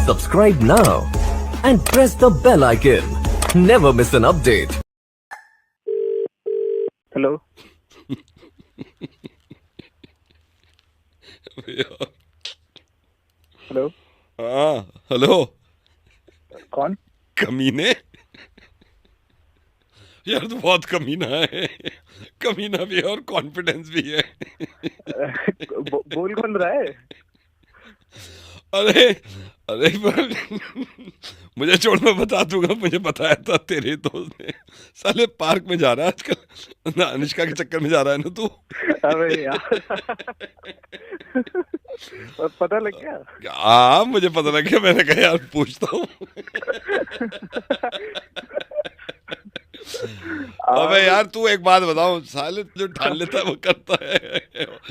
Subscribe now and press the bell icon. Never miss an update. Hello. Hello. हाँ hello. कौन? कमीने यार तू बहुत कमीना है। कमीना भी है और कॉन्फिडेंस भी है। बोल कौन रहा है? अरे अरे मुझे छोड़, मैं बता दूंगा। मुझे बताया था तेरे दोस्त ने। साले पार्क में जा रहा है आजकल ना, अनुष्का के चक्कर में जा रहा है ना तू। अबे यार पता लग गया? हाँ मुझे पता लग गया। मैंने कहा यार पूछता हूँ। अबे यार तू एक बात बताओ, साले जो ठान लेता है वो करता है,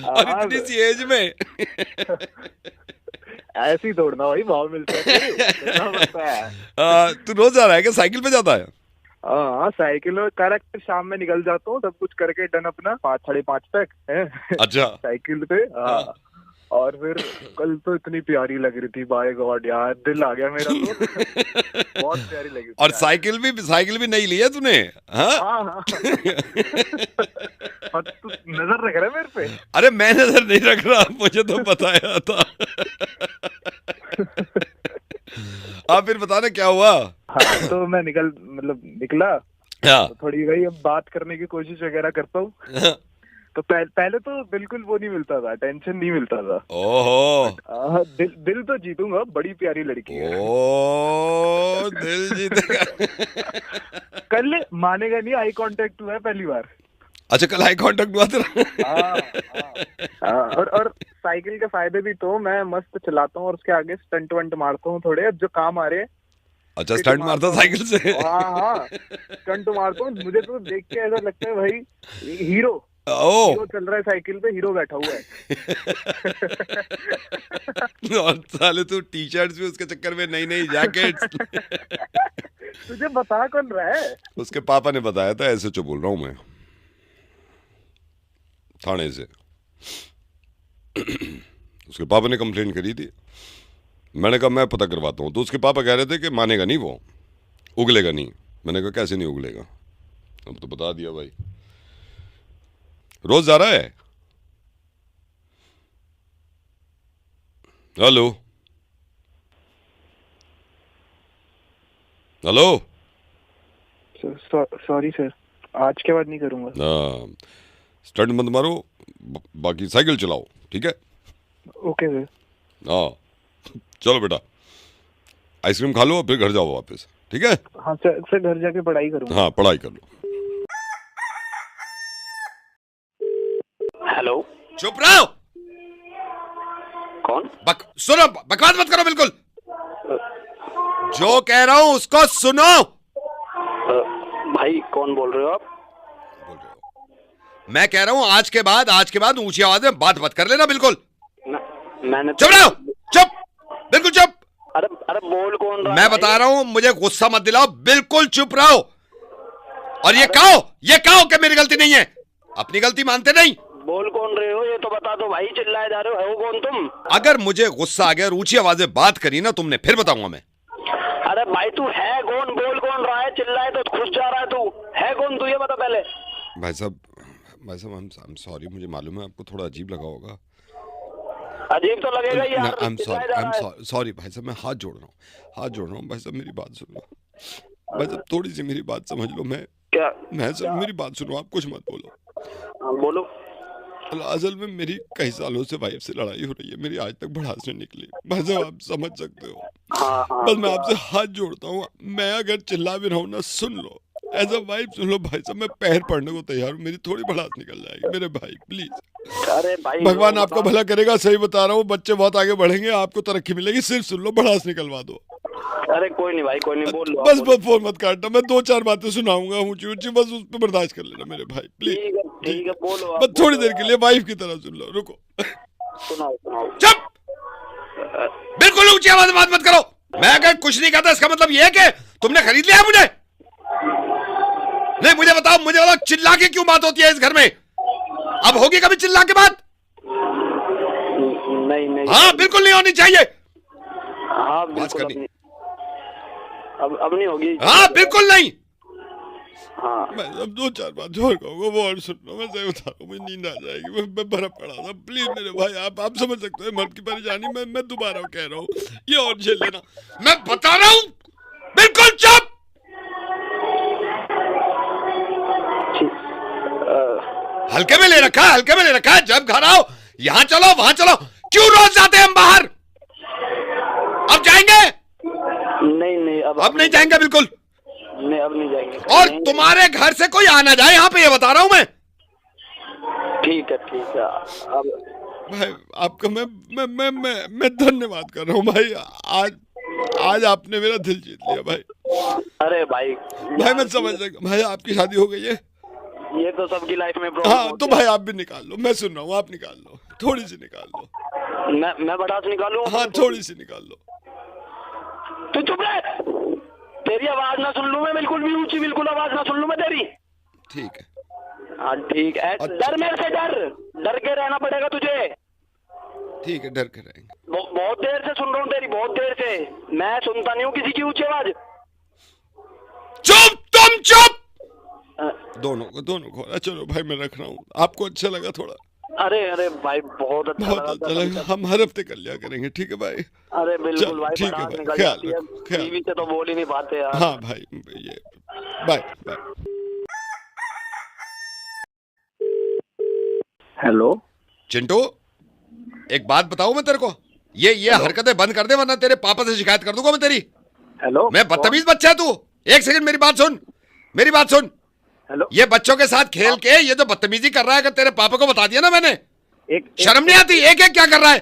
और इतनी सी एज में। ऐसे ही दौड़ना भाई, भाव मिलता है। तू रोज जा रहा है क्या? साइकिल पे जाता है? हाँ साइकिल और करेक्ट, शाम में निकल जाता हूँ सब कुछ करके डन अपना 5-5:30 तक है। अच्छा। साइकिल पे। हाँ। और फिर कल तो इतनी प्यारी लग रही थी, बाय गॉड यार दिल आ गया मेरा तो। बहुत प्यारी लगी। और साइकिल भी नहीं ली है तूने? हाँ हाँ। तू नजर रख रहा है मेरे पे? अरे मैं नजर नहीं रख रहा, मुझे तो बताया था। आप फिर बताना क्या हुआ? हाँ तो मैं निकला। तो थोड़ी वही अब बात करने की कोशिश वगैरह करता हूँ। तो पहले तो बिल्कुल वो नहीं मिलता था, टेंशन नहीं मिलता था। ओहो। दिल तो जीतूंगा, बड़ी प्यारी लड़की है। ओ दिल जीतेगा। कल मानेगा नहीं, आई कांटेक्ट हुआ है पहली बार। अच्छा कल आई कांटेक्ट हुआ तेरा? और साइकिल के फायदे भी तो मैं मस्त चलाता हूँ और उसके आगे स्टंट वंट मारता हूँ थोड़े जो काम आ रहे हैं। अच्छा स्टंट मारता साइकिल से? हाँ स्टंट मारता हूँ। मुझे तो देख के ऐसा लगता है भाई हीरो चल रहा है साइकिल पे, हीरो बैठा हुआ है। और साले तू टी शर्ट्स भी उसके चक्कर में, नई जैकेट्स। तुझे बता कौन रहा है? उसके पापा ने बताया था। ऐसे जो बोल रहा हूँ मैं, थाने से। उसके पापा ने कंप्लेंट करी थी। मैंने कहा मैं पता करवाता हूँ। तो उसके पापा कह रहे थे कि मानेगा नहीं, वो उगलेगा नहीं। मैंने कहा कैसे नहीं उगलेगा? अब तो बता दिया भाई। रोज जा रहा है? Hello hello. सॉरी सर, आज के बाद नहीं करूंगा। स्टंट मत मारो, बाकी साइकिल चलाओ, ठीक है? Okay sir. हाँ चलो बेटा, आइसक्रीम खा लो, फिर घर जाओ वापस, ठीक है? हाँ सर घर जाके पढ़ाई करूंगा। हाँ पढ़ाई कर लो। हेलो। चुप रहो। कौन? सुनो, बकवास मत करो बिल्कुल। जो कह रहा हूं उसको सुनो। भाई कौन बोल रहे हो आप? मैं कह रहा हूं आज के बाद ऊंची आवाज में बात मत कर लेना बिल्कुल। मैंने चुप रहो, चुप, बिल्कुल चुप। अरे बोल कौन रहा है? मैं बता रहा हूं, मुझे गुस्सा मत दिलाओ, बिल्कुल चुप रहो। और ये कहो कि मेरी गलती नहीं है। अपनी गलती मानते नहीं। बोल कौन रहे हो ये तो बता दो भाई, चिल्लाए जा रहे हो कौन तुम? अगर मुझे गुस्सा आ गया और ऊंची आवाज में बात करी ना तुमने, फिर बताऊंगा मैं। अरे भाई तू है कौन? बोल कौन रहा है? चिल्लाए तो खुश जा रहा है तू। है कौन तू, ये बता पहले। भाई साहब I'm sorry, मुझे मालूम है आपको थोड़ा अजीब लगा होगा। अजीब तो लगेगा यार। I'm sorry भाई साहब, मैं हाथ जोड़ रहा हूँ भाई साहब, मेरी बात सुनो भाई साहब, थोड़ी सी मेरी बात समझ लो। मेरी बात सुनो, आप कुछ मत बोलो। बोलो। असल में मेरी कई सालों से वाइफ से लड़ाई हो रही है, मेरी आज तक भड़ास नहीं निकली। भाई साहब आप समझ सकते हो। बस मैं आपसे हाथ जोड़ता हूँ, मैं अगर चिल्ला भी रहा हूँ ना, सुन लो, एज अ वाइफ सुन लो भाई साहब। मैं पैर पड़ने को तैयार हूँ, मेरी थोड़ी भड़ास निकल जाएगी मेरे भाई, प्लीज। अरे भाई भगवान आपका भला करेगा, सही बता रहा हूँ। बच्चे बहुत आगे बढ़ेंगे, आपको तरक्की मिलेगी। सिर्फ सुन लो, भड़ास निकलवा दो। अरे कोई नहीं भाई, कोई नहीं, बोल लो। बस फोन मत काटना, मैं 2-4 बातें सुनाऊंगा ऊंची, बस उस पर बर्दाश्त कर लेना मेरे भाई, प्लीज। ठीक है बोलो। बस थोड़ी देर के लिए वाइफ की तरह सुन लो, रुको। सुनाओ। चुप, बिल्कुल ऊंची आवाज में बात मत करो। मैं अगर कुछ नहीं कहता इसका मतलब ये है कि तुमने खरीद लिया मुझे। नहीं मुझे बताओ चिल्ला के क्यों बात होती है इस घर में? अब होगी कभी चिल्ला के बात? नहीं। हाँ बिल्कुल नहीं होनी चाहिए। हाँ बात बिल्कुल करनी। अब नहीं होगी। हाँ बिल्कुल नहीं। हाँ मैं अब 2-4 बात और कहूँगा, वो और सुन लो। मैं सही बता रहा हूँ, मुझे नींद आ जाएगी। मैं बर्फ पड़ा था। प्लीज मेरे भाई, आप समझ सकते हो मन की परेशानी। मैं दोबारा कह रहा हूँ, ये और झेल लेना। मैं बता रहा हूँ, बिल्कुल चुप। हल्के में ले रखा है, हल्के में ले रखा है। जब घर आओ, यहाँ चलो वहां चलो, क्यों रोज जाते हैं हम बाहर? अब जाएंगे? नहीं नहीं अब नहीं जाएंगे बिल्कुल। नहीं अब नहीं जाएंगे। और तुम्हारे घर से कोई आना जाए यहाँ पे, ये बता रहा हूँ मैं। ठीक है अब भाई आपका मैं धन्यवाद कर रहा हूँ भाई। आज आपने मेरा दिल जीत लिया भाई। अरे भाई मैं समझ सकता। भाई आपकी शादी हो गई है? ये तो सबकी लाइफ में प्रॉब्लम हाँ तो भाई आप भी निकाल लो। मैं सुन रहा हूँ, आप निकाल लो, थोड़ी सी निकाल लो। मैं बड़ा से निकालूं? हाँ थोड़ी सी निकाल लो। तू चुप रह। तेरी आवाज ना सुन लूं मैं, बिल्कुल भी ऊंची बिल्कुल आवाज ना सुन लूं मैं तेरी। ठीक है। हाँ ठीक है। डर मेरे से, डर के रहना पड़ेगा तुझे। ठीक है, डर के रहेंगे। बहुत देर से सुन रहा हूँ तेरी, बहुत देर से। मैं सुनता नहीं हूँ किसी की ऊंची आवाज। चुप, तुम चुप। दोनों को। चलो भाई मैं रख रहा हूँ। आपको अच्छा लगा थोड़ा? अरे भाई बहुत अच्छा लगा। हम हर हफ्ते कर लिया करेंगे, ठीक है भाई? अरे बिल्कुल भाई, ठीक है भाई, ख्याल रखो। टीवी से तो बोल ही नहीं पाते यार। हाँ भाई, ये बाय बाय। हेलो चिंटू, एक बात बताऊं मैं तेरे को, ये हरकतें बंद कर दे, वरना तेरे पापा से शिकायत कर दूंगा मैं तेरी। हेलो, मैं बदतमीज बच्चा है तू। एक सेकंड मेरी बात सुन। हेलो, ये बच्चों के साथ खेल के ये जो बदतमीजी कर रहा है, अगर तेरे पापा को बता दिया ना मैंने, शर्म नहीं आती? एक क्या कर रहा है?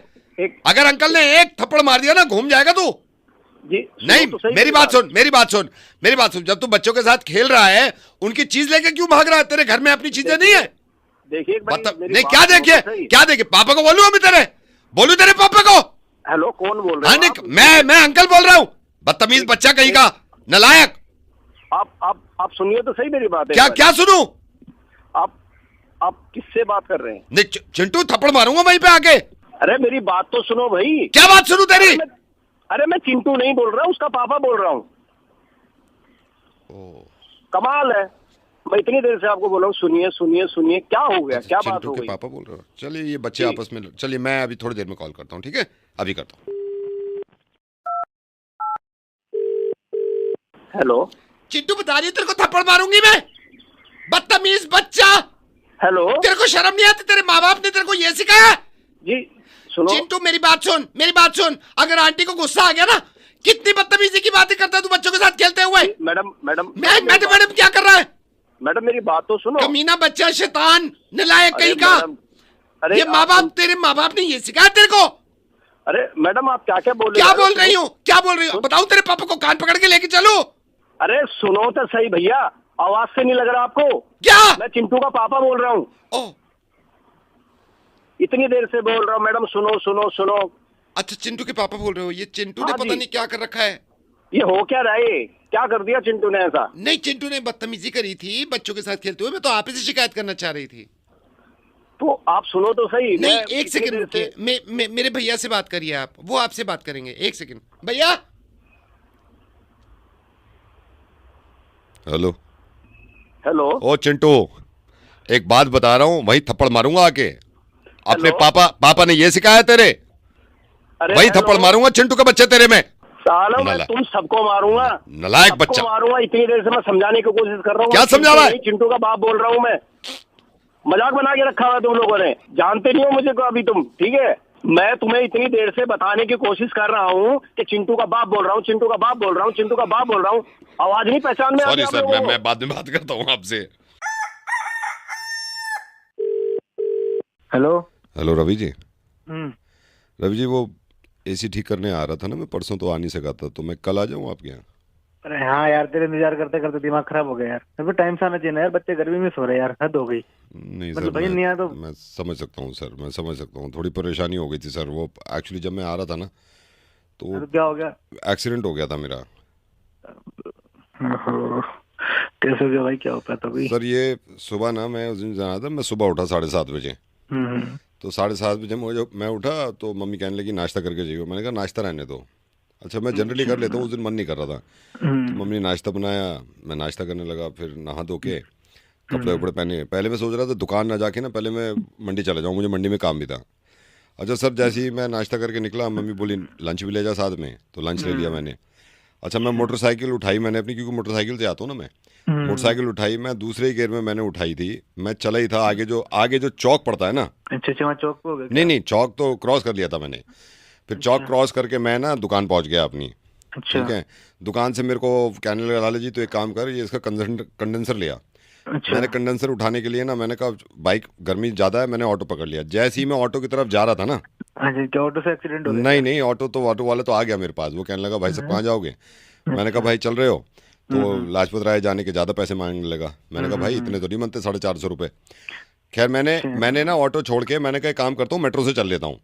अगर अंकल ने एक थप्पड़ मार दिया ना, घूम जाएगा तू। जी नहीं तो मेरी बात सुन। जब तू बच्चों के साथ खेल रहा है, उनकी चीज लेके क्यों भाग रहा है? तेरे घर में अपनी चीजें नहीं है? देखिए नहीं, क्या देखिए? पापा को बोलूं अभी बोलू तेरे पापा को? हेलो, कौन बोल रहे हैं? मैं अंकल बोल रहा हूँ। बदतमीज बच्चा कहीं का, नालायक। आप सुनिए तो सही मेरी बात है। क्या सुनूं? आप किससे बात कर रहे हैं? नहीं चिंटू, थप्पड़ मारूंगा वहीं पे आके। अरे मेरी बात तो सुनो भाई। क्या बात सुनूं तेरी? अरे मैं चिंटू नहीं बोल रहा, उसका पापा बोल रहा हूँ। कमाल है, मैं इतनी देर से आपको बोल रहा हूँ सुनिए। क्या हो गया? क्या बात हो गई? पापा बोल रहे हो? चलिए ये बच्चे आपस में, चलिए मैं अभी थोड़ी देर में कॉल करता हूँ, ठीक है? अभी करता हूँ। हेलो चिंटू, बता रही तेरे को थप्पड़ मारूंगी मैं, बदतमीज बच्चा। हेलो, तेरे को शर्म नहीं आती? तेरे माँ बाप ने तेरे को ये सिखाया? जी सुनो चिंटू मेरी बात सुन। अगर आंटी को गुस्सा आ गया ना, कितनी बदतमीजी की बातें करता है तू बच्चों के साथ खेलते हुए। मैडम मैडम क्या कर रहा है? मैडम मेरी बात तो सुनो। कमीना बच्चा, शैतान, नालायक कहीं का। अरे ये तेरे माँ बाप ने ये सिखाया तेरे को? अरे मैडम आप क्या बोल रहे हो? क्या बोल रही हूँ? बताओ, तेरे पापा को कान पकड़ के लेके चलो। अरे सुनो तो सही भैया, आवाज से नहीं लग रहा आपको? क्या? मैं चिंटू का पापा बोल रहा हूँ। इतनी देर से बोल रहा हूँ मैडम, सुनो। अच्छा, चिंटू के पापा बोल रहे हो? ये चिंटू ने पता नहीं क्या कर रखा है। ये हो क्या रहा है? क्या कर दिया चिंटू ने ऐसा? नहीं, चिंटू ने बदतमीजी करी थी बच्चों के साथ खेलते हुए। मैं तो आप ही से शिकायत करना चाह रही थी। तो आप सुनो तो सही। नहीं, एक सेकंड रुकिए। मेरे भैया से बात करिए आप, वो आपसे बात करेंगे। एक सेकंड भैया। हेलो। ओ चिंटू, एक बात बता रहा हूँ, वही थप्पड़ मारूंगा आके। अपने पापा ने ये सिखाया तेरे? वही थप्पड़ मारूंगा चिंटू के बच्चे तेरे में। सालों में तुम सबको मारूंगा, नालायक बच्चा मारूंगा। इतनी देर से मैं समझाने की कोशिश कर रहा हूँ। क्या समझा रहा है? चिंटू का बाप बोल रहा हूँ मैं। मजाक बना के रखा हुआ तुम लोगों ने, जानते नहीं हो मुझे को अभी तुम, ठीक है? मैं तुम्हें इतनी देर से बताने की कोशिश कर रहा हूँ कि चिंटू का बाप बोल रहा हूँ, चिंटू का बाप बोल रहा हूँ। आवाज नहीं पहचान में? सॉरी सर, मैं बाद में बात करता हूँ आपसे। हेलो रवि जी। रवि जी, वो एसी ठीक करने आ रहा था ना मैं, परसों तो आ नहीं सका था, तो मैं कल आ जाऊँ आपके यहाँ? अरे हाँ यार, तेरे इंतजार करते करते दिमाग खराब हो गया यार। मेरे को टाइम से आना चाहिए ना यार, बच्चे गर्मी में सो रहे यार, हद हो गई। नहीं मतलब सर, भाई नहीं आया तो मैं समझ सकता हूँ सर, मैं समझ सकता हूँ। थोड़ी परेशानी हो गई थी सर। वो एक्चुअली जब मैं आ रहा था ना, तो क्या हो गया? एक्सीडेंट हो गया था मेरा। कैसे हो गया भाई? क्या हो पाया था भाई? सर ये सुबह ना, मैं उस दिन जाना था, मैं सुबह उठा 7:30 बजे। तो 7:30 बजे मैं उठा तो मम्मी कहने लगी नाश्ता करके जाइयो। मैंने कहा नाश्ता रहने दो, अच्छा मैं जनरली कर लेता हूँ, उस दिन मन नहीं कर रहा था। तो मम्मी ने नाश्ता बनाया, मैं नाश्ता करने लगा, फिर नहा धो के कपड़े वपड़े पहने। पहले मैं सोच रहा था दुकान ना जाके ना पहले मैं मंडी चला जाऊँ, मुझे मंडी में काम भी था। अच्छा सर, जैसे ही मैं नाश्ता करके निकला मम्मी बोली लंच भी ले जा साथ में, तो लंच ले लिया मैंने। अच्छा मैं मोटरसाइकिल उठाई मैंने अपनी, क्योंकि मोटरसाइकिल से आता हूँ ना मैं। मोटरसाइकिल उठाई, मैं दूसरे ही गियर में मैंने उठाई थी, मैं चला ही था। आगे जो चौक पड़ता है ना, अच्छा वहाँ चौक पे हो गया? नहीं चौक तो क्रॉस कर लिया था मैंने। फिर चौक क्रॉस करके मैं ना दुकान पहुंच गया अपनी। अच्छा। ठीक है, दुकान से मेरे को कहने लगा लाला जी तो एक काम कर, ये इसका कंडेंसर लिया। अच्छा। मैंने कंडेंसर उठाने के लिए ना मैंने कहा बाइक गर्मी ज़्यादा है, मैंने ऑटो पकड़ लिया। जैसे ही मैं ऑटो की तरफ जा रहा था ना, अच्छा क्या ऑटो से एक्सीडेंट हो गया? नहीं ऑटो वाला तो आ गया मेरे पास। वो कहने लगा भाई साहब कहाँ जाओगे? मैंने कहा भाई चल रहे हो? तो लाजपत राय जाने के ज़्यादा पैसे मांगने लगा। मैंने कहा भाई इतने तो नहीं बनते, 450 रुपये। खैर मैंने ना ऑटो छोड़ के मैंने कहा काम करता हूँ मेट्रो से चल लेता हूँ।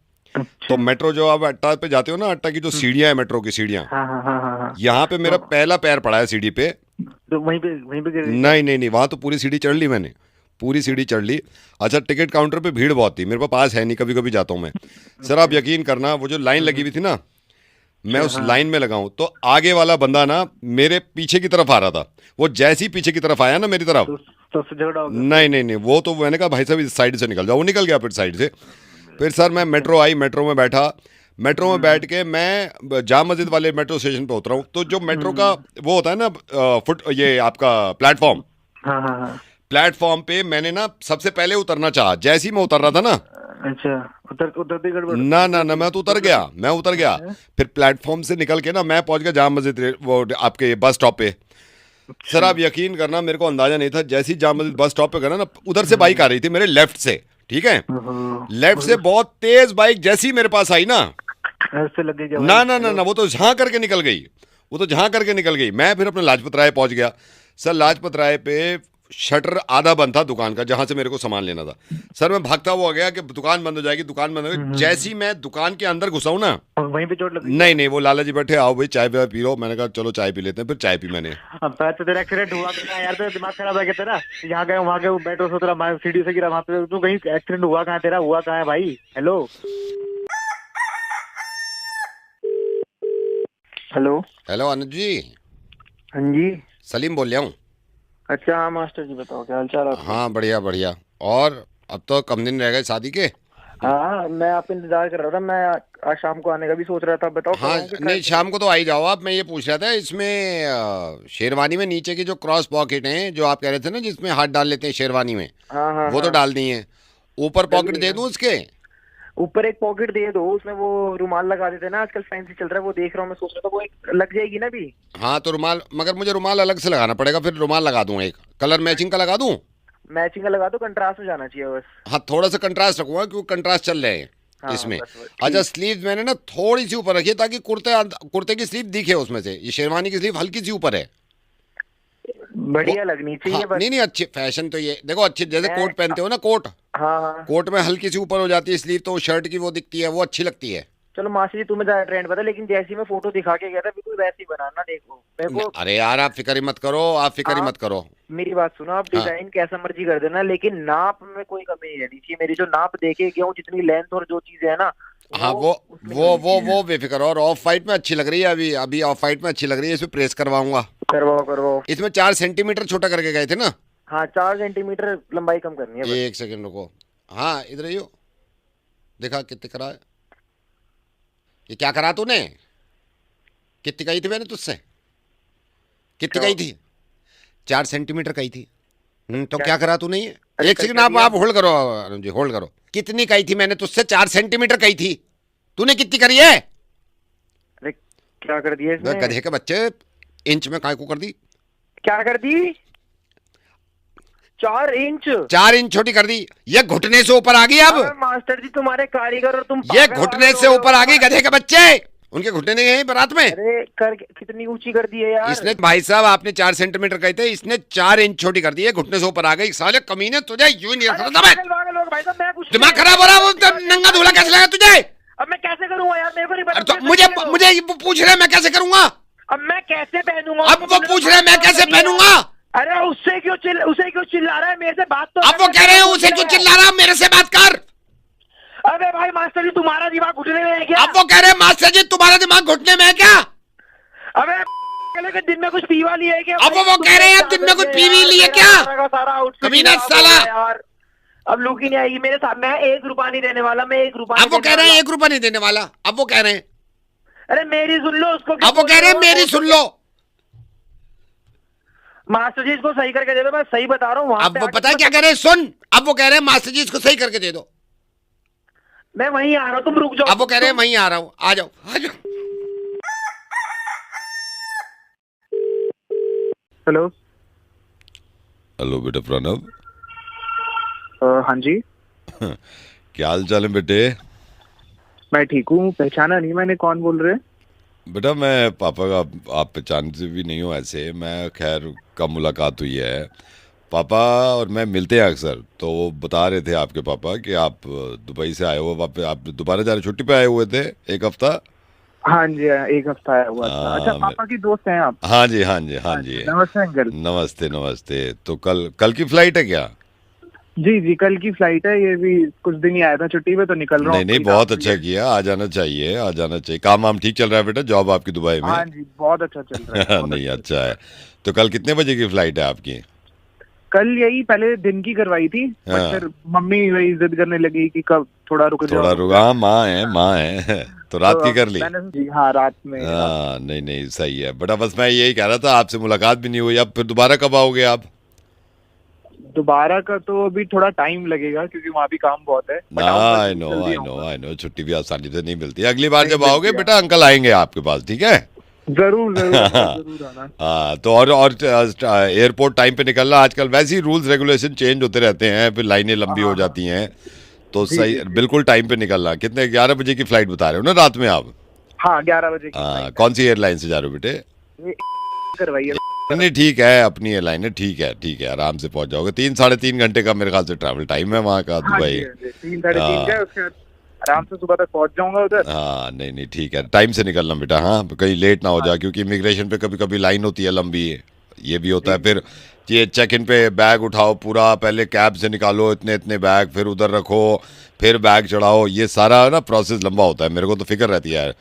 तो मेट्रो जो आप अट्टा पे जाते हो ना, अट्टा की जो सीढ़ियाँ है मेट्रो की सीढ़ियाँ, यहाँ पे मेरा पहला पैर पड़ा है सीढ़ी पे। तो वहीं पे गिर गई? नहीं वहाँ तो पूरी सीढ़ी चढ़ ली मैंने, पूरी सीढ़ी चढ़ ली। अच्छा टिकट काउंटर पे भीड़ बहुत थी, मेरे पास है नहीं, कभी कभी जाता हूँ मैं। सर आप यकीन करना, वो जो लाइन लगी हुई थी ना, मैं उस लाइन में लगा हूँ, तो आगे वाला बंदा ना मेरे पीछे की तरफ आ रहा था। वो जैसे ही पीछे की तरफ आया ना मेरी तरफ, तो उससे झगड़ा हो गया? नहीं वो तो मैंने कहा भाई साहब इस साइड से निकल जाओ, वो निकल गया फिर साइड से। फिर सर मैं मेट्रो आई, मेट्रो में बैठा, मेट्रो में बैठ के मैं जाम मस्जिद वाले मेट्रो स्टेशन पे उतरा हूँ। तो जो मेट्रो का वो होता है ना ये आपका प्लेटफॉर्म, प्लेटफॉर्म पे मैंने ना सबसे पहले उतरना चाहा। जैसे ही मैं उतर रहा था ना, अच्छा उतरते गड़बड़? ना मैं तो उतर गया। फिर प्लेटफॉर्म से निकल के ना मैं पहुंच गया जाम मस्जिद, वो आपके बस स्टॉप पे। सर आप यकीन करना मेरे को अंदाजा नहीं था, जैसे ही जाम मस्जिद बस स्टॉप पे गया ना, उधर से बाइक आ रही थी मेरे लेफ्ट से। ठीक है, लेफ्ट से बहुत तेज बाइक जैसी ही मेरे पास आई ना, ऐसे लग गई? ना वो तो झां करके निकल गई। मैं फिर अपने लाजपत राय पहुंच गया। सर लाजपत राय पे शटर आधा बंद था दुकान का, जहां से मेरे को सामान लेना था। सर मैं भागता हुआ गया कि दुकान बंद हो जाएगी। जैसे ही मैं दुकान के अंदर घुसा हूं ना, वहीं पे चोट लगी? नहीं वो लाला जी बैठे, आओ भाई चाय पी लो। मैंने कहा चलो चाय पी लेते हैं। फिर चाय पी मैंने। अब तो तेरा एक्सीडेंट हुआ था यार, तेरा दिमाग खराब है क्या तेरा? यहाँ गए वहाँ गए, मेट्रो से उतरा, सीढ़ी से गिरा, वहाँ पे तू कहीं एक्सीडेंट हुआ कहाँ तेरा? हुआ कहाँ है भाई? हेलो अनुज जी। हाँ जी सलीम बोल रहा हूँ। अच्छा हाँ मास्टर जी, बताओ क्या हाल चाल है? हाँ बढ़िया। और अब तो कम दिन रह गए शादी के। हाँ मैं आपका इंतजार कर रहा था, मैं आज शाम को आने का भी सोच रहा था। बताओ हाँ नहीं शाम को तो आ ही जाओ आप। मैं ये पूछ रहा था, इसमें शेरवानी में नीचे की जो क्रॉस पॉकेट है, जो आप कह रहे थे ना जिसमें हाथ डाल लेते हैं शेरवानी में, वो तो डाल दी है। ऊपर पॉकेट दे दूं उसके? ऊपर एक पॉकेट दे दो, उसमें वो रुमाल लगा देते हैं ना, आजकल फैंसी चल रहा है, वो देख रहा हूँ मैं, सोच रहा था वो एक लग जाएगी ना भी। हाँ तो रुमाल, मगर मुझे रुमाल अलग से लगाना पड़ेगा। फिर रुमाल लगा दूं, एक कलर मैचिंग का लगा दूं? मैचिंग का लगा दो, कंट्रास्ट हो जाना चाहिए बस। हाँ थोड़ा सा कंट्रास्ट रखूंगा क्योंकि कंट्रास्ट चल रहे हैं इसमें। अच्छा स्लीव मैंने ना थोड़ी सी ऊपर रखी है ताकि कुर्ते की स्लीव दिखे उसमें से। ये शेरवानी की स्लीव हल्की सी ऊपर है, बढ़िया लगनी चाहिए। हाँ, नहीं अच्छे फैशन तो ये देखो, अच्छे जैसे कोट पहनते हो ना, कोट, कोट में हल्की सी ऊपर हो जाती है स्लीव, तो शर्ट की वो दिखती है, वो अच्छी लगती है। चलो मासी जी तुम्हें ज्यादा ट्रेंड पता, लेकिन जैसी मैं फोटो दिखा के गया था बिल्कुल वैसी बनाना। देखो मेरे को, अरे यार आप फिक्र मत करो, मेरी बात सुनो, आप डिजाइन कैसा मर्जी कर देना, लेकिन नाप में कोई कमी नहीं रहनी चाहिए। मेरी जो नाप देके गया हूँ, जितनी लेंथ और जो चीजें है ना, हाँ वो बेफिक्र। और ऑफ वाइट में अच्छी लग रही है, अभी ऑफ वाइट में अच्छी लग रही है। इसमें प्रेस करवाऊंगा। करवाओ। इसमें 4 सेंटीमीटर छोटा करके गए थे ना? हाँ 4 सेंटीमीटर लंबाई कम करनी है। एक सेकंड रुको, हाँ इधर ही हो, देखा कितने करा है? ये क्या करा तूने? कितनी कही थी मैंने तुझसे? कितनी कही थी? 4 सेंटीमीटर कही थी। तो क्या करा तूने? ये एक सेकंड आप होल्ड करो अरुण जी, होल्ड करो। कितनी कही थी मैंने तुझसे? 4 सेंटीमीटर कही थी। तूने कितनी करी है? अरे क्या कर दिया इसने? गधे के बच्चे, इंच में काय को कर दी? क्या कर दी? 4 इंच छोटी कर दी। ये घुटने से ऊपर आ गई। अब मास्टर जी तुम्हारे कारीगर, और तुम ये घुटने से ऊपर आ गई गधे के बच्चे। उनके घुटने नहीं है बारात में। अरे कितनी ऊंची कर दी है यार इसने। भाई साहब आपने 4 सेंटीमीटर कही थे, इसने 4 इंच छोटी कर दी है, घुटने से ऊपर आ गई। साले कमीने, तुझे यूं नहीं रखता था मैं। दिमाग खराब हो रहा है, नंगा धूला कैसे लगा तुझे? अब मैं कैसे करूंगा यार, मेरे को नहीं पता। तो मुझे पूछ रहे मैं कैसे करूंगा? अब मैं कैसे पहनूंगा? अब वो पूछ रहे मैं कैसे पहनूंगा? अरे उसे क्यों चिल्ला रहा है? मेरे से बात तो। अब वो कह रहे हैं उसे क्यों चिल्ला रहा है? मेरे से बात कर। अबे भाई मास्टर जी तुम्हारा दिमाग घुटने में है क्या? अब वो कह रहे हैं मास्टर जी तुम्हारा दिमाग घुटने में है क्या? अबे के दिन में कुछ पीवा लिया है क्या? अब वो कह रहे हैं दिन में कुछ पीवी ली है क्या? सारा आउटफिट कमीना साला। यार अब लुक ही नहीं आएगी मेरे साथ। मैं 1 रुपया नहीं देने वाला, मैं 1 रुपया। अब वो कह रहे हैं 1 रुपया नहीं देने वाला। अब वो कह रहे हैं, अरे मेरी सुन लो उसको। अब वो कह रहे हैं मेरी सुन लो। मास्टर जी इसको सही करके दे दो, मैं सही बता रहा हूँ। अब वो पता है क्या कह रहे हैं, सुन। अब वो कह रहे हैं मास्टर जी इसको सही करके दे दो। मैं वहीं आ रहा हूँ, तुम रुक जाओ। अब वो कह रहे हैं वहीं आ रहा हूँ, आ जाओ आ जाओ। हेलो हेलो बेटा प्रणव। हाँ जी क्या हाल चाल है बेटे? मैं ठीक हूँ। पहचाना नहीं मैंने, कौन बोल रहे हैं? बेटा मैं पापा का, आप पहचानते भी नहीं हो ऐसे। मैं खैर कब मुलाकात हुई है, पापा और मैं मिलते हैं अक्सर। तो वो बता रहे थे आपके पापा कि आप दुबई से आए हो, वापस आप दोबारा जा रहे, छुट्टी पे आए हुए थे 1 हफ्ता। हाँ जी 1 हफ्ता आया हुआ था। अच्छा पापा की दोस्त हैं आप? हाँ जी हाँ जी हाँ जी। नमस्ते अंकल। नमस्ते नमस्ते। तो कल की फ्लाइट है क्या? जी जी कल की फ्लाइट है। ये भी कुछ दिन ही आया था छुट्टी पे, तो निकल रहा हूँ। नहीं बहुत अच्छा किया, आ जाना चाहिए आ जाना चाहिए। काम वाम ठीक चल रहा है बेटा? जॉब आपकी दुबई में? हाँ जी बहुत अच्छा चल रहा है। नहीं अच्छा है। तो कल कितने बजे की फ्लाइट है आपकी? कल यही पहले दिन की करवाई थी, हाँ। पर फिर मम्मी वही जिद करने लगी कि कब थोड़ा रुक जाओ। थोड़ा रुका, माँ है तो रात की कर ली? जी हाँ रात में। हाँ नहीं सही है बेटा। बस मैं यही कह रहा था, आपसे मुलाकात भी नहीं हुई। अब फिर दोबारा कब आओगे आप? दोबारा का तो अभी थोड़ा टाइम लगेगा क्योंकि वहाँ भी काम बहुत है। आई नो छुट्टी भी आसानी से नहीं मिलती। अगली बार जब आओगे बेटा अंकल आएंगे आपके पास, ठीक है? जरूर जरूर आना। हाँ तो और एयरपोर्ट टाइम पे निकलना। आजकल वैसे ही रूल्स रेगुलेशन चेंज होते रहते हैं, फिर लाइनें लंबी हो जाती हैं। तो सही बिल्कुल टाइम पे निकलना। कितने 11 बजे की फ्लाइट बता रहे हो ना रात में आप? हाँ 11 बजे की। हाँ कौन सी एयरलाइन से जा रहे हो बेटे? करवाइए। नहीं ठीक है, अपनी एयरलाइन है, ठीक है आराम से पहुंच जाओगे। 3-3.5 घंटे का मेरे ख्याल से ट्रैवल टाइम है वहाँ का दुबई। 3-3.5 का, उसके बाद आराम से सुबह तक पहुंच जाऊंगा उधर। हाँ नहीं ठीक है, टाइम से निकलना बेटा। हाँ कहीं लेट ना हो जाए, क्योंकि इमिग्रेशन पे कभी कभी लाइन होती है लंबी, ये भी होता है। फिर ये चेक इन पे बैग उठाओ पूरा, पहले कैब से निकालो इतने बैग, फिर उधर रखो, फिर बैग चढ़ाओ। ये सारा ना प्रोसेस लंबा होता है। मेरे को तो फिक्र रहती है यार,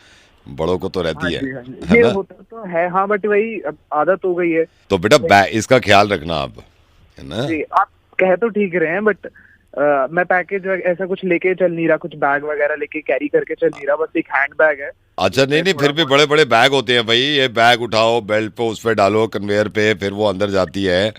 बड़ों को तो रहती है ये ना? होता तो है हाँ, बट वही अब आदत हो गई है। तो बेटा इसका ख्याल रखना आप, है ना? जी आप कह तो ठीक रहे हैं, बट मैं पैकेज ऐसा कुछ लेके चल नहीं रहा, कुछ बैग वगैरह लेके कैरी करके चल नहीं रहा, बस एक हैंड बैग है। अच्छा नहीं फिर भी बड़े बड़े बैग होते हैं भाई। ये बैग उठाओ, बेल्ट पे उस पे डालो, कन्वेयर पे, फिर वो अंदर जाती है,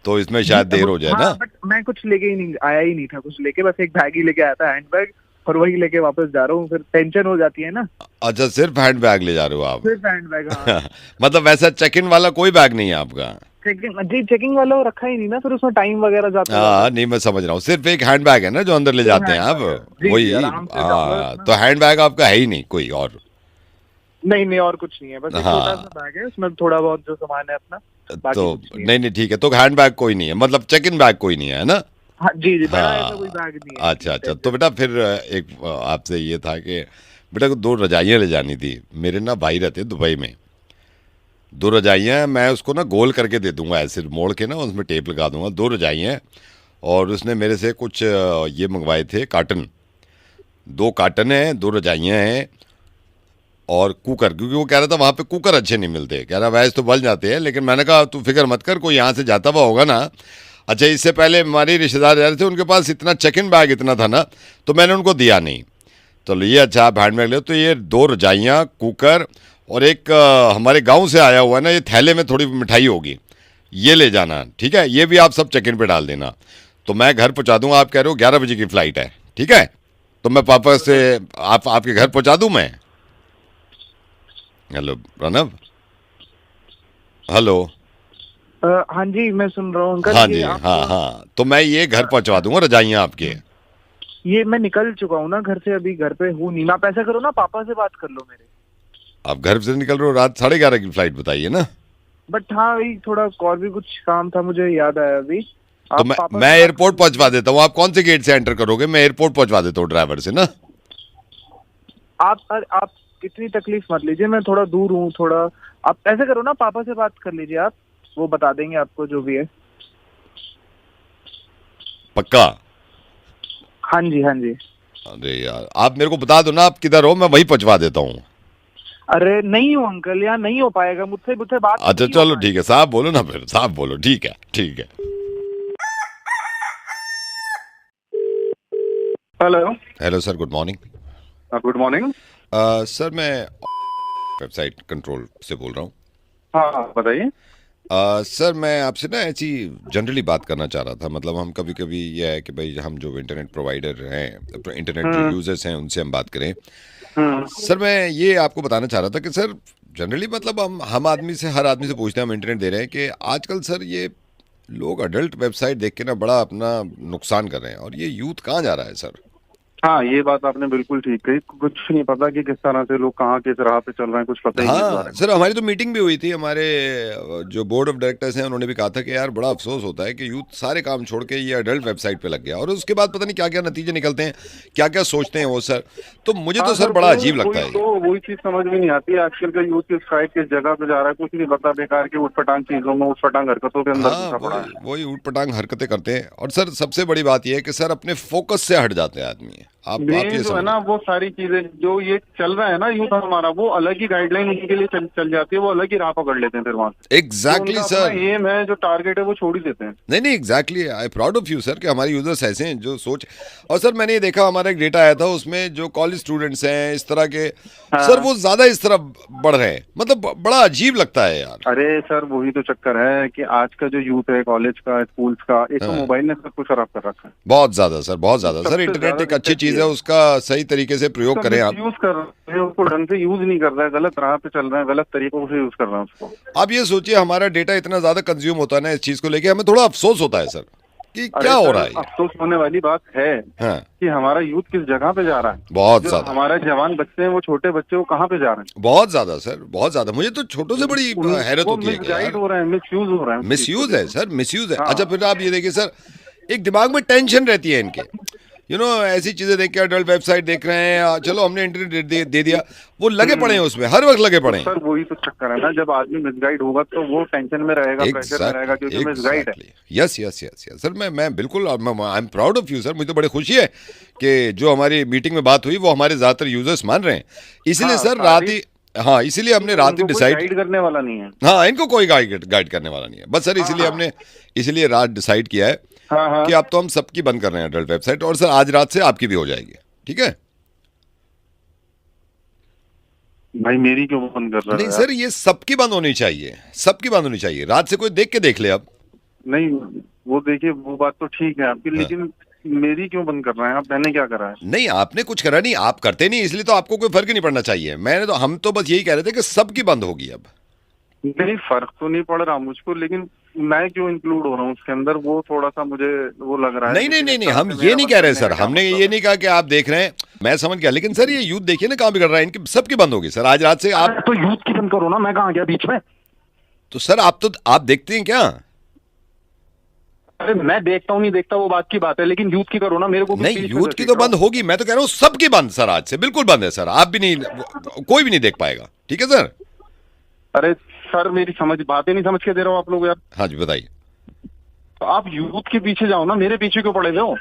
तो इसमें शायद देर हो जाए ना। बट मैं कुछ लेके ही नहीं आया, ही नहीं था कुछ लेके, बस एक बैग ही लेके आया था, हैंड बैग, और वही लेके वापस जा रहा हूँ। फिर टेंशन हो जाती है ना। अच्छा सिर्फ हैंड बैग ले जा रहे हो आप? सिर्फ हैंड बैग हाँ। मतलब वैसा चेक इन वाला कोई बैग नहीं है आपका? चेकिंग वाला वो रखा ही नहीं ना, फिर उसमें टाइम वगैरह जाता है। हाँ नहीं मैं समझ रहा हूँ, सिर्फ एक हैंड बैग है ना जो अंदर ले जाते हैं आप, वही। हाँ तो हैंड बैग आपका है ही नहीं कोई और? नहीं और कुछ नहीं है, बस एक छोटा सा बैग है, उसमें थोड़ा बहुत जो सामान है अपना। तो नहीं ठीक है, तो हैंड बैग कोई नहीं है, मतलब चेक इन बैग कोई नहीं है ना? हाँ जी बड़ा ऐसा कोई बैग नहीं है। अच्छा तो बेटा फिर एक आपसे ये था कि बेटा को 2 रजाइयाँ ले जानी थी। मेरे ना भाई रहते दुबई में, 2 रजाइयाँ मैं उसको ना गोल करके दे दूंगा, ऐसे मोड़ के ना उसमें टेप लगा दूंगा। 2 रजाइयाँ, और उसने मेरे से कुछ ये मंगवाए थे काटन। 2 काटन है, 2 रजाइयाँ हैं, और कुकर, क्योंकि वो कह रहा था वहाँ पे कुकर अच्छे नहीं मिलते। कह रहा वैसे तो बल जाते हैं, लेकिन मैंने कहा तू फिक्र मत कर, कोई यहाँ से जाता हुआ होगा ना। अच्छा इससे पहले हमारे रिश्तेदार जा रहे थे, उनके पास इतना चेक इन बैग इतना था ना, तो मैंने उनको दिया नहीं। तो ये अच्छा आप हैंड बैग ले। तो ये 2 रजाइयाँ, कुकर, और एक हमारे गांव से आया हुआ है ना, ये थैले में थोड़ी मिठाई होगी, ये ले जाना, ठीक है? ये भी आप सब चेक इन पे डाल देना, तो मैं घर पहुंचा दूंगा। आप कह रहे हो 11 बजे की फ्लाइट है, ठीक है? तो मैं पापा से आपके घर पहुंचा दूं मैं? Hello Pranav, hello. हाँ जी मैं सुन रहा हूँ अंकल। हाँ जी हाँ तो मैं ये घर पहुंचवा दूंगा रजाइयाँ आपके। ये मैं निकल चुका हूँ ना घर से, अभी घर पे हूँ नहीं। आप ऐसा करो ना, पापा से बात कर लो मेरे। आप घर से निकल रहे हो, रात 11:30 की फ्लाइट बताइए ना? बट हाँ वही थोड़ा और भी कुछ काम था, मुझे याद आया अभी। तो मैं एयरपोर्ट पहुंचवा देता हूँ। आप कौन से गेट से एंटर करोगे? मैं एयरपोर्ट पहुंचवा देता हूँ ड्राइवर से ना। आप इतनी तकलीफ मत लीजिए, मैं थोड़ा दूर हूँ थोड़ा। आप ऐसे करो ना, पापा से बात कर लीजिए आप, वो बता देंगे आपको जो भी है। पक्का? हाँ जी अरे यार आप मेरे को बता दो ना आप किधर हो, मैं वहीं पहुंचवा देता हूँ। अरे नहीं हो अंकल, यार नहीं हो पाएगा मुझसे, मुझसे बात अच्छा नहीं हो चलो ठीक है, साहब बोलो ना, फिर साहब बोलो, ठीक है ठीक है। Hello. Hello sir, good morning. Good morning. Sir मैं वेबसाइट कंट्रोल से बोल रहा हूँ। हाँ बताइए। सर मैं आपसे ना ऐसी जनरली बात करना चाह रहा था, मतलब हम कभी कभी ये है कि भाई हम जो इंटरनेट प्रोवाइडर हैं, इंटरनेट जो यूजर्स हैं, उनसे हम बात करें। सर मैं ये आपको बताना चाह रहा था कि सर जनरली मतलब हम आदमी से, हर आदमी से पूछते हैं, हम इंटरनेट दे रहे हैं, कि आजकल सर ये लोग अडल्ट वेबसाइट देख के ना बड़ा अपना नुकसान कर रहे हैं, और ये यूथ कहाँ जा रहा है सर? हाँ, ये बात आपने बिल्कुल ठीक कही। कुछ नहीं पता कि किस तरह से लोग कहाँ किस राह पे चल रहे हैं, कुछ पता ही नहीं इस बारे हाँ में। सर, हमारी तो मीटिंग भी हुई थी, हमारे जो बोर्ड ऑफ डायरेक्टर्स हैं उन्होंने भी कहा था कि यार बड़ा अफसोस होता है कि यूथ सारे काम छोड़ के ये अडल्ट वेबसाइट पे लग गया, और उसके बाद पता नहीं क्या क्या नतीजे निकलते हैं, क्या क्या सोचते हैं वो सर। तो मुझे तो हाँ सर बड़ा अजीब लगता वही है। तो वही चीज समझ में नहीं आती आजकल का यूथ किस साइड किस जगह पे जा रहा है, कुछ नहीं पता। बेकार की उठपटांग चीजों में, उठपटांग हरकतों के अंदर हाँ घुसा पड़ा है। वही ऊटपटांग हरकतें करते हैं, और सर सबसे बड़ी बात यह है कि सर अपने फोकस से हट जाते हैं आदमी। आप मेन ये जो है समझ ना, वो सारी चीजें जो ये चल रहा है ना यूथ हमारा, वो अलग ही गाइडलाइन उनके लिए चल जाती है, वो अलग ही राह पकड़ लेते हैं फिर वहां से। Exactly sir. एम है, जो टारगेट है, वो छोड़ ही देते हैं। नहीं exactly, I proud of you sir कि हमारे यूजर्स ऐसे हैं जो सोच। और सर मैंने ये देखा, हमारा एक डेटा आया था, उसमें जो कॉलेज स्टूडेंट्स हैं इस तरह के, सर वो ज्यादा इस तरह बढ़ रहे हैं, मतलब बड़ा अजीब लगता है यार। अरे सर वही तो चक्कर है कि आज का जो यूथ है, कॉलेज का, स्कूल्स का, एक तो मोबाइल ने सब कुछ खराब कर रखा है। बहुत ज्यादा सर, बहुत ज्यादा सर। सबसे इंटरनेट ज्यादा एक अच्छी दिक्कत चीज ये है, है। उसका सही तरीके से प्रयोग करें आप। यूज कर रहे हैं उसको, ढंग से यूज नहीं कर रहा है, गलत राह पे चल रहा है, गलत तरीकों से यूज कर रहा है उसको। आप ये सोचिए, हमारा डेटा इतना ज्यादा कंज्यूम होता है ना, इस चीज को लेके हमें थोड़ा अफसोस होता है सर कि क्या हो रहा है। अफसोस होने वाली बात है हाँ, कि हमारा यूथ किस जगह पे जा रहा है। बहुत जो ज्यादा, हमारे जवान बच्चे हैं, वो छोटे बच्चे, वो कहाँ पे जा रहे हैं। बहुत ज्यादा सर, बहुत ज्यादा। मुझे तो छोटों से बड़ी हैरत होती है कि मिसगाइड हो रहे हैं, मिसयूज हो रहे हैं। मिसयूज है सर, मिसयूज है। हाँ। अच्छा फिर आप ये देखिए सर, एक दिमाग में टेंशन रहती है इनके, ऐसी चीजें देख के, अडल्ट वेबसाइट देख रहे हैं, चलो हमने इंटरनेट दे दिया, वो लगे पड़े हैं उसमें, हर वक्त लगे पड़े हैं। सर वही तो चक्कर है ना, जब आदमी मिसगाइड होगा तो वो टेंशन में रहेगा, प्रेशर में रहेगा, क्योंकि मिसगाइड है। Yes yes yes yes sir, मैं बिल्कुल, I am proud of you sir. मुझे तो बड़ी खुशी है कि जो हमारी मीटिंग में बात हुई वो हमारे ज्यादातर यूजर्स मान रहे हैं, इसीलिए हाँ, सर रात ही, हाँ इसीलिए हमने रात ही डिसाइड, गाइड करने वाला नहीं है। हाँ इनको कोई गाइड करने वाला नहीं है बस सर, इसीलिए हमने इसीलिए रात डिसाइड किया है हाँ। कि अब तो हम सबकी बंद कर रहे हैं अडल्ट वेबसाइट, और सर आज रात से आपकी भी हो जाएगी, ठीक है? भाई मेरी क्यों बंद कर रहा है? नहीं सर, ये सबकी बंद होनी चाहिए, सबकी बंद होनी चाहिए। रात से कोई देख के देख ले अब। नहीं वो देखिए, वो बात तो ठीक है आपकी, लेकिन मेरी क्यों बंद कर रहे हैं आप? मैंने क्या करा है? नहीं आपने कुछ करा नहीं, आप करते नहीं, इसलिए तो आपको कोई फर्क ही नहीं पड़ना चाहिए। हम तो बस यही कह रहे थे कि सबकी बंद होगी अब। नहीं, फर्क तो नहीं पड़ रहा मुझको, लेकिन मैं क्यों इंक्लूड हो रहा हूँ उसके अंदर, वो थोड़ा सा मुझे वो लग रहा है। नहीं, हम ये नहीं कह रहे सर, हमने ये नहीं कहा कि आप देख रहे हैं, मैं समझ गया, लेकिन सर ये यूथ देखिए ना कहाँ बिगड़ रहा है, इनकी सबकी बंद होगी सर आज रात से। आप तो यूथ की बंद करो ना, मैं कहाँ गया बीच में? तो सर आप देखते हैं क्या? अरे मैं देखता हूँ नहीं देखता वो बात की बात है, लेकिन यूथ की करो ना, मेरे को भी नहीं बीच में यूथ की तो बंद होगी, मैं तो कह रहा हूँ सबकी बंद सर, आज से बिल्कुल बंद है सर। आप भी नहीं, कोई भी नहीं देख पाएगा, ठीक है सर? अरे सर मेरी बातें नहीं समझ के दे रहा हूँ आप लोग यार। हाँ जी बताइए। तो आप यूथ के पीछे जाओ ना, मेरे पीछे क्यों पड़े हो?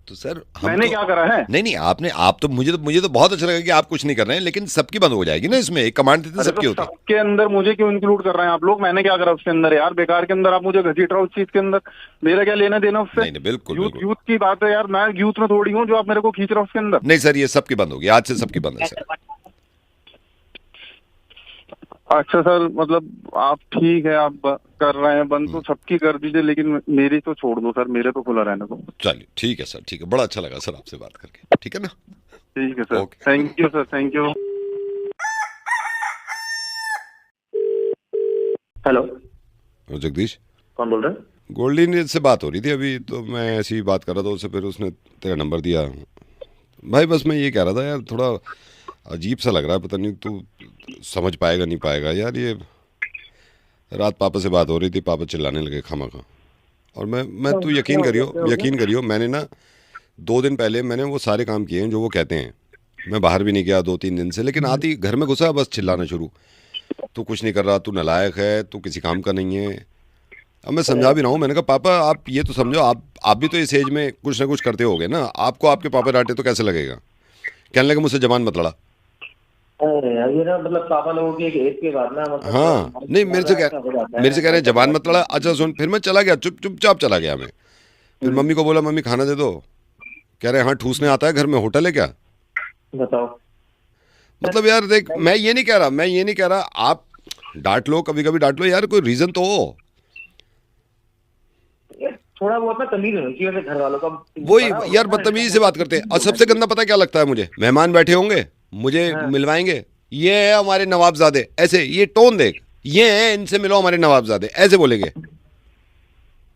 तो सर मैंने क्या करा है? नहीं आप तो मुझे तो बहुत अच्छा लगा कि आप कुछ नहीं कर रहे हैं, लेकिन सबकी बंद हो जाएगी ना, इसमें एक कमांड देते सबकी होती है। सबके अंदर मुझे क्यों इंक्लूड कर रहे हैं आप लोग? मैंने क्या करा उसके अंदर यार? बेकार के अंदर आप मुझे घसीट रहे हो उस चीज के अंदर, मेरा क्या लेना देना उससे? नहीं बिल्कुल यूथ की बात है यार, मैं यूथ में थोड़ी हूँ जो आप मेरे को खींच रहे हो उसके अंदर। नहीं सर, ये सबकी बंद होगी, आज से सबकी बंद है सर। अच्छा सर, मतलब आप ठीक है, आप कर रहे हैं बंद तो सबकी कर दीजिए, लेकिन मेरी तो छोड़ दो सर, मेरे तो खुला रहने दो। चलिए ठीक है सर, ठीक है, बड़ा अच्छा लगा सर आपसे बात करके, ठीक है ना? ठीक है sir, Okay. Thank you sir, thank you. Hello, Jagdish कौन बोल रहे हैं? गोल्डी से बात हो रही थी अभी, तो मैं ऐसी ही बात कर रहा था उससे, फिर उसने तेरा नंबर दिया भाई। बस मैं ये कह रहा था यार, थोड़ा अजीब सा लग रहा है, पता नहीं तू समझ पाएगा नहीं पाएगा यार। ये रात पापा से बात हो रही थी, पापा चिल्लाने लगे खामखा, और मैं तू यकीन करियो, मैंने ना 2 दिन पहले मैंने वो सारे काम किए हैं जो वो कहते हैं। मैं बाहर भी नहीं गया 2-3 दिन से, लेकिन आती घर में घुसा बस चिल्लाना शुरू, तू कुछ नहीं कर रहा, तू नालायक है, तू किसी काम का नहीं है। अब मैं समझा भी रहा हूँ, मैंने कहा पापा आप ये तो समझो, आप भी तो इस एज में कुछ ना कुछ करते होगे ना, आपको आपके पापा डांटे तो कैसे लगेगा। कहने लगे मुझसे जबान मत लड़ा। अरे यार ये ना मतलब पापा लोगों की एक एज के बाद ना मतलब हाँ नहीं, मेरे से कह रहे हैं जबान मत लड़ा। अच्छा सुन, फिर मैं चला गया, चुपचाप चला गया मैं। फिर मम्मी को बोला मम्मी खाना दे दो, कह रहे हाँ ठूसने आता है घर में, होटल है क्या। बताओ। मतलब यार देख, मैं ये नहीं कह रहा आप डांट लो, कभी कभी डांट लो यार, कोई रीजन तो हो। थोड़ा बहुत ना तमीज होनी चाहिए वैसे घर वालों का। वही यार बदतमीजी से बात करते हैं। और सबसे गंदा पता है क्या लगता है मुझे, मेहमान बैठे होंगे, मुझे मिलवाएंगे, ये है हमारे नवाबजादे, ऐसे ये टोन देख, ये है इनसे मिलो हमारे नवाबजादे, ऐसे बोलेंगे।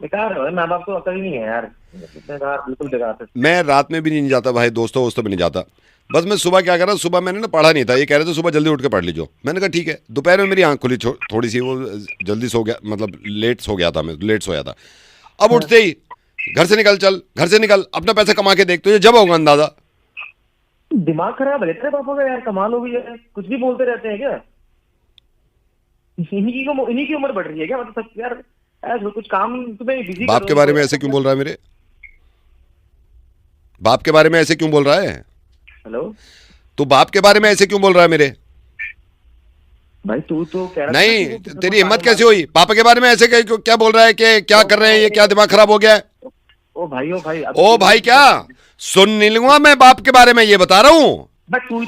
बेकार है, माँ बाप को अकल ही नहीं है यार, बेकार, बिल्कुल बेकार है। मैं रात में भी नहीं जाता भाई, दोस्तों में नहीं जाता। बस मैं सुबह क्या कर रहा, सुबह मैंने ना पढ़ा नहीं था, ये कह रहे थे सुबह जल्दी उठ के पढ़ लीजिए, मैंने कहा ठीक है। दोपहर में मेरी आंख खुली थोड़ी सी, वो जल्दी सो गया, मतलब लेट सो गया था मैं, लेट सोया था। अब उठते ही घर से निकल, चल घर से निकल, अपना पैसा कमा के देख, तुझे जब होगा अंदाजा। दिमाग खराब है तेरे पापा का यार, कमाल हो गई है, कुछ भी बोलते रहते हैं क्या। इन्हीं की उम्र बढ़ रही है क्या, मतलब सब यार ऐसा कुछ काम तुम्हें बिजी। बाप के बारे में ऐसे क्यों बोल रहा है, मेरे बाप के बारे में ऐसे क्यों बोल रहा है। हेलो, तू बाप के बारे में ऐसे क्यों बोल रहा है मेरे। भाई तू तो कह रहा नहीं, तेरी हिम्मत कैसे हुई पापा के बारे में ऐसे क्या बोल रहा है कि क्या कर रहे हैं ये, क्या दिमाग खराब हो गया है। ओ भाई ओ भाई क्या सुन नहीं लूंगा मैं बाप के बारे में, ये बता रहा हूँ।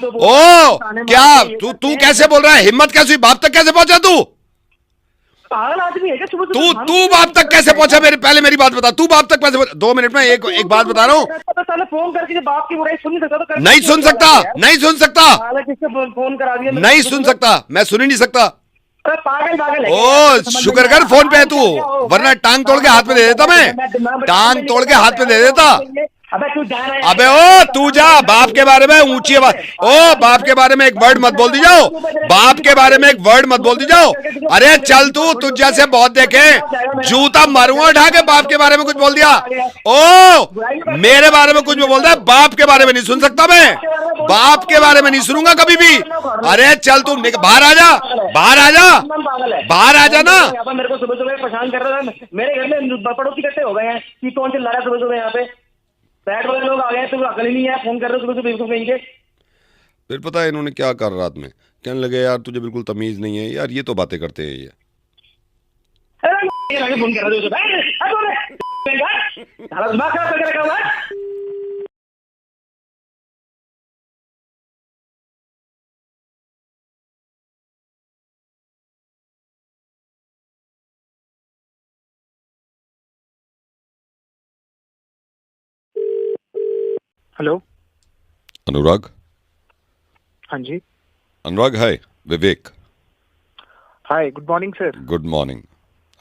तो ओ क्या तू कैसे बोल रहा है, हिम्मत कैसे हुई, बाप तक कैसे पहुंचा तू। पागल आदमी है क्या, तू बाप तक कैसे पहुंचा, मेरे पहले मेरी बात बता, तू बाप तक कैसे पहुंचा। 2 मिनट में एक बात बता रहा हूँ। फोन करके बाप की बुराई सुन नहीं सकता तो नहीं सुन सकता, नहीं सुन सकता, फोन करा दिया, नहीं सुन सकता, मैं सुन ही नहीं सकता। पागल है। ओ शुक्र कर फोन पे है तू, वरना टांग तोड़ के हाथ में दे देता, मैं टांग तोड़ के हाथ में दे देता। अबे ओ तू जा, बाप के बारे में ऊंची आवाज, ओ बाप के बारे में एक वर्ड मत बोल दी जाओ, बाप के बारे में एक वर्ड मत बोल दी जाओ। अरे चल तू, तुझ जैसे बहुत देखे, जूता मारूंगा उठा के, बाप के बारे में कुछ बोल दिया। ओ मेरे बारे में कुछ भी बोल रहा है, बाप के बारे में नहीं सुन सकता मैं, बाप के बारे में नहीं सुनूंगा कभी भी। अरे चल तू बाहर आ जा, बाहर आ जा, बाहर आ जा ना। मेरे को सुबह सुबह परेशान कर रहा था, मेरे घर में पड़ोसी इकट्ठे हो गए हैं कि कौन चिल्ला रहा है सुबह सुबह, यहाँ पे बैठ वाले लोग आ गए, तुम अकल ही नहीं है, फोन कर रहे हो सुबह सुबह कहीं के। फिर पता है इन्होंने क्या कर रात में, कहने लगे यार तुझे बिल्कुल तमीज नहीं है यार, ये तो बातें करते हैं ये। फोन कर रहे हो हेलो अनुराग। हाँ जी Anurag hi, Vivek. Hi, good morning sir. Good morning.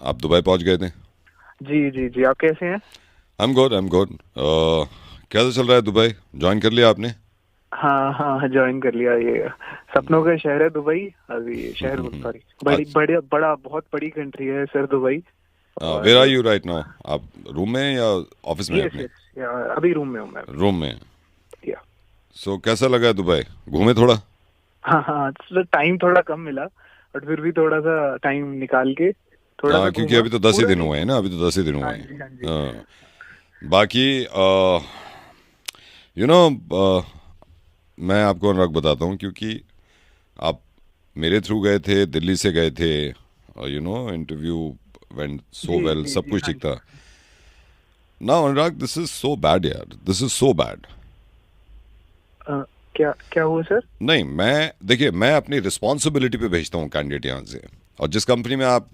आप दुबई पहुंच गए थे। जी, आप कैसे हैं। I am good. कैसा चल रहा है दुबई, ज्वाइन कर लिया आपने। हाँ ज्वाइन कर लिया, ये सपनों का शहर है दुबई। अभी शहर सॉरी बड़ा बहुत बड़ी कंट्री है sir Dubai. Where are you right now, आप रूम में या ऑफिस में अपने। अभी रूम में हूँ मैं। रूम में। सो कैसा लगा दुबई, घूमे थोड़ा। हाँ टाइम थोड़ा कम मिला, बट फिर भी थोड़ा सा टाइम निकाल के थोड़ा क्योंकि अभी तो 10 ही दिन हुए हैं ना, अभी तो 10 ही दिन हुए हैं। बाकी यू नो मैं आपको अनुराग बताता हूँ, क्योंकि आप मेरे थ्रू गए थे, दिल्ली से गए थे, you know interview went so well, सब कुछ ठीक था। Now Anurag this is so bad यार, दिस इज सो बैड। क्या हुआ सर। नहीं देखिए मैं अपनी रिस्पॉन्सिबिलिटी पे भेजता हूँ कैंडिडेट यहाँ से, और जिस कंपनी में आप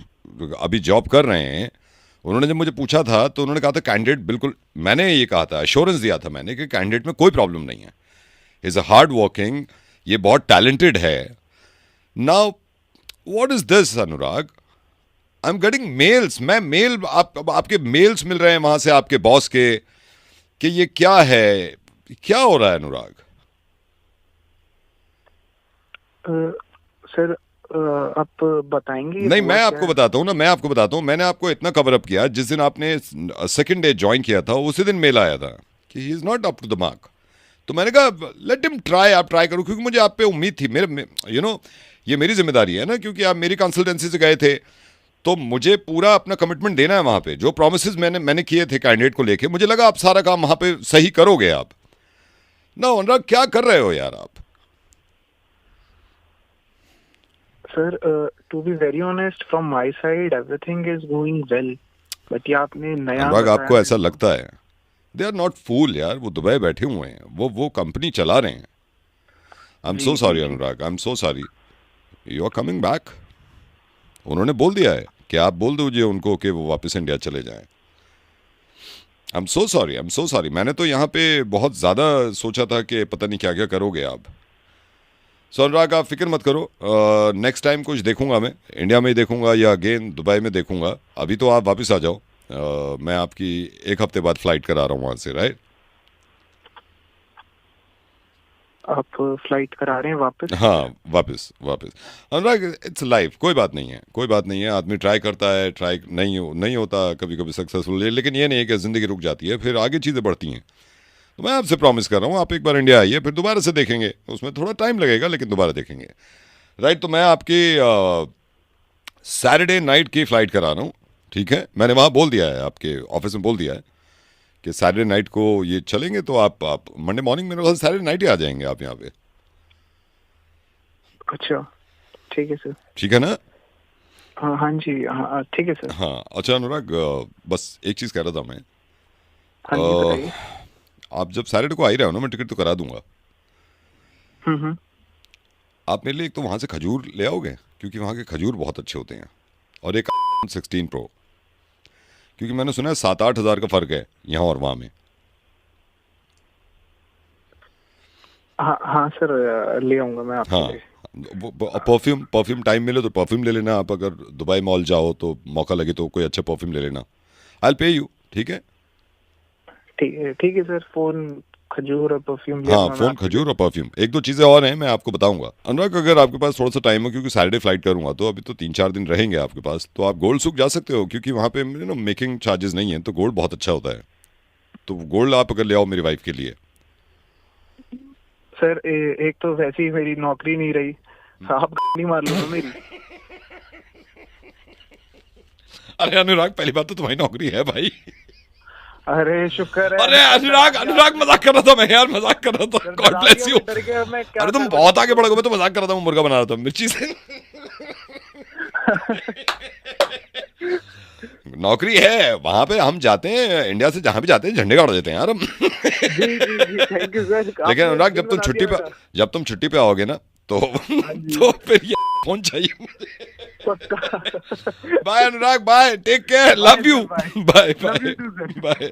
अभी जॉब कर रहे हैं, उन्होंने जब मुझे पूछा था तो उन्होंने कहा था कैंडिडेट बिल्कुल, मैंने ये कहा था, एश्योरेंस दिया था मैंने कि कैंडिडेट में कोई प्रॉब्लम नहीं है, इज अ हार्ड वर्किंग, ये बहुत टैलेंटेड है। Now what is this Anurag, I am getting mails, मैं मेल आपके मेल्स मिल रहे हैं वहां से आपके बॉस के, कि ये क्या है, क्या हो रहा है अनुराग। सर आप बताएंगे। नहीं मैं आपको बताता हूँ ना, मैं आपको बताता हूँ, मैंने आपको इतना कवर अप किया, जिस दिन आपने सेकंड डे ज्वाइन किया था उसी दिन मेल आया था कि he is not up to the mark. तो मैंने कहा लेट हिम ट्राई, आप ट्राई करो, क्योंकि मुझे आप पे उम्मीद थी, मेरे यू नो ये मेरी जिम्मेदारी है ना, क्योंकि आप मेरी कंसल्टेंसी से गए थे, तो मुझे पूरा अपना कमिटमेंट देना है वहां पे। जो प्रोमिसेस मैंने किए थे कैंडिडेट को लेके, मुझे लगा आप सारा काम वहां पे सही करोगे आप ना। अनुराग क्या कर रहे हो यार आप? Sir to be very honest from my side everything is going well, but ये आपने नया अनुराग बताया आपको ऐसा लगता है? दे आर नॉट फूल यार, वो दुबई बैठे हुए हैं, वो कंपनी चला रहे हैं। I am so sorry Anurag, I am so sorry. You are coming back. उन्होंने बोल दिया है कि आप बोल दीजिए उनको कि वो वापस इंडिया चले जाएं। आई am so sorry, I am so sorry. मैंने तो यहाँ पे बहुत ज़्यादा सोचा था कि पता नहीं क्या क्या करोगे आप। सो अनुराग आप फिक्र मत करो, नेक्स्ट टाइम कुछ देखूंगा मैं, इंडिया में ही देखूंगा या अगेन दुबई में देखूंगा। अभी तो आप वापस आ जाओ। मैं आपकी 1 हफ्ते बाद फ्लाइट करा रहा हूँ वहाँ से, राइट? आप फ्लाइट करा रहे हैं वापस? हाँ वापस अनुराग, इट्स लाइफ, कोई बात नहीं है, कोई बात नहीं है। आदमी ट्राई करता है, ट्राई नहीं होता कभी कभी सक्सेसफुल, लेकिन ये नहीं है कि ज़िंदगी रुक जाती है, फिर आगे चीज़ें बढ़ती हैं। तो मैं आपसे प्रॉमिस कर रहा हूँ, आप एक बार इंडिया आइए, फिर दोबारा से देखेंगे। उसमें थोड़ा टाइम लगेगा लेकिन दोबारा देखेंगे, राइट? तो मैं आपकी सैटरडे नाइट की फ़्लाइट करा रहा हूँ, ठीक है? मैंने वहाँ बोल दिया है, आपके ऑफिस में बोल दिया है कि सैटरडे नाइट को ये चलेंगे, तो आप मंडे मॉर्निंग मेरे ख्याल सैटरडे नाइट ही आ जाएंगे आप यहाँ पे। अच्छा ठीक है सर। ठीक है ना? हाँ हाँ जी, हाँ ठीक है सर। हाँ अच्छा अनुराग, बस एक चीज़ कह रहा था मैं। हाँ जी बताइए। आप जब सैटरडे को आ ही रहे हो ना, मैं टिकट तो करा दूंगा। हम्म। आप मेरे लिए एक तो वहाँ से खजूर ले आओगे, क्योंकि वहाँ के खजूर बहुत अच्छे होते हैं, और एक 16 प्रो, क्योंकि मैंने सुना है 7-8 हज़ार का फ़र्क है यहाँ और वहाँ में। हाँ हाँ सर, ले आऊंगा मैं आपके हाँ लिए। परफ्यूम टाइम मिले तो परफ्यूम ले लेना आप। अगर दुबई मॉल जाओ तो मौका लगे तो कोई अच्छा परफ्यूम ले लेना। आई विल पे यू, ठीक है? ठीक है सर। फोन, खजूर और परफ्यूम ले हाँ आऊंगा मैं फोन, आपके खजूर और परफ्यूम, 1-2 चीज़ें और हैं मैं आपको बताऊंगा। अनुराग अगर आपके पास थोड़ा सा टाइम हो, क्योंकि सैटरडे फ्लाइट करूंगा तो अभी तो 3-4 दिन रहेंगे आपके पास, तो आप गोल्ड सुक जा सकते हो, क्योंकि वहाँ पे मेकिंग चार्जेस नहीं है, तो गोल्ड बहुत अच्छा होता है। तो गोल्ड आप अगर ले आओ मेरी वाइफ के लिए। सर एक तो वैसे ही मेरी नौकरी नहीं रही, आप नहीं मार लो ना मेरी। अरे अनुराग पहली बात तो तुम्हारी नौकरी है भाई। अरे शुक्र है। अरे अनुराग मजाक कर रहा था मैं यार, मजाक कर रहा था। God bless you. अरे तुम बहुत आगे बढ़ गए, मैं तो मजाक कर रहा था, मैं मुर्गा बना रहा था मिर्ची से। नौकरी है वहां पे, हम जाते हैं इंडिया से जहां भी जाते हैं झंडे गाड़ देते हैं यार हम। जी थैंक यू सर। लेकिन अनुराग जब तुम छुट्टी पे आओगे ना तो फिर ये फोन चाहिए मुझे। पक्का। Bye Anurag, bye, take care, love you, bye bye Love you too, sir. Bye.